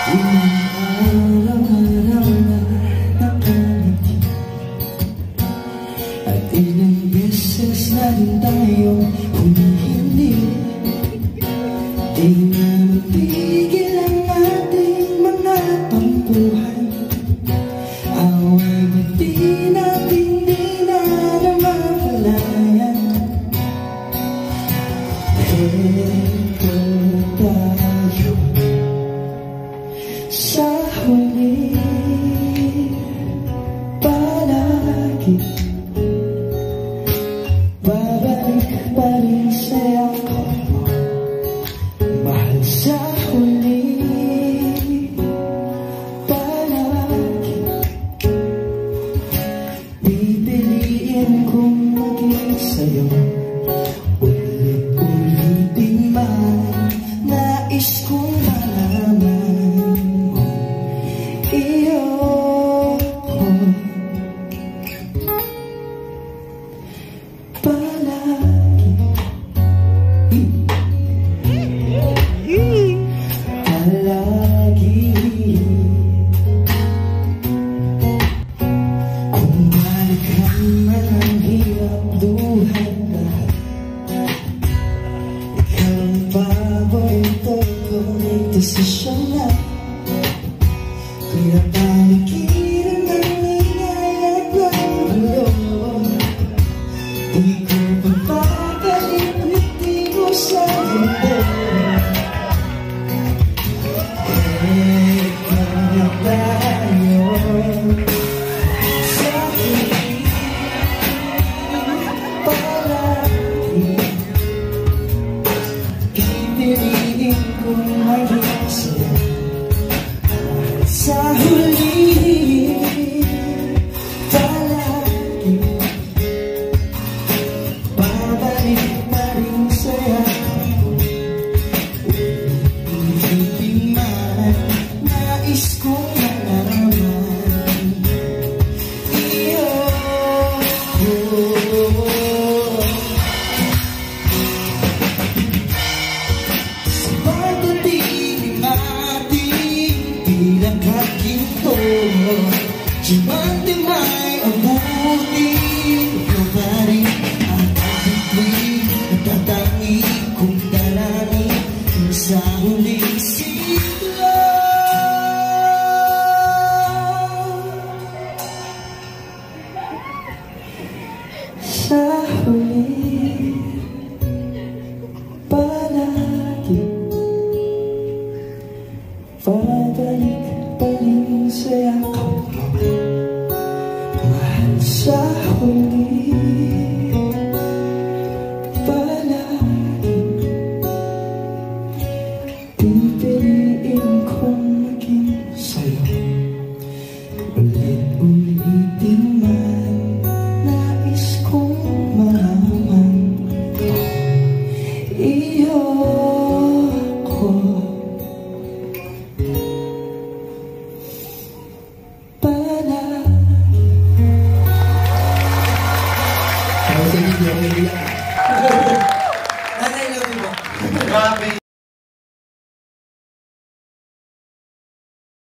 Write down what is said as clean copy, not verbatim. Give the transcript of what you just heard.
Ilang araw na nakaliti at ilang beses na rin tayong humihindi. Di na matigil ang ating mga tampuhan. Away ba't di natin di na namamalayan? Ito tayo sa huli, palagi babalik pa rin sa'yo, mahal. Sa huli, palagi pipiliin kong maging sa'yo. Ulit-ulitin man, nais kong malaman iyo ko palagi, palagi. Kung balikan man ang hirap duhat lahat, ikaw ang paborito kong desisyon na. Kaya palikiran ng ingay at ng gulo, di ko papapalimutin mo sa mundo. Ikaw na tayo sa huli, palagi pipiliin kong maging sa'yo. Sa huli, palagi babalik pa rin sa'yo. Ulitin man, nais kong malaman iyo ko. Sa pagdating ating pinakaginto, Dimay ang buti, ikaw pa rin ang ating natatangi kong dalangin sa huling sigla. Sa huli, palagi babalik pa rin sa'yo, mahal. Sa huli, palagi pipiliin kong maging sa'yo. Ulit-ulitin man, nais kong malaman iyo ko palagi.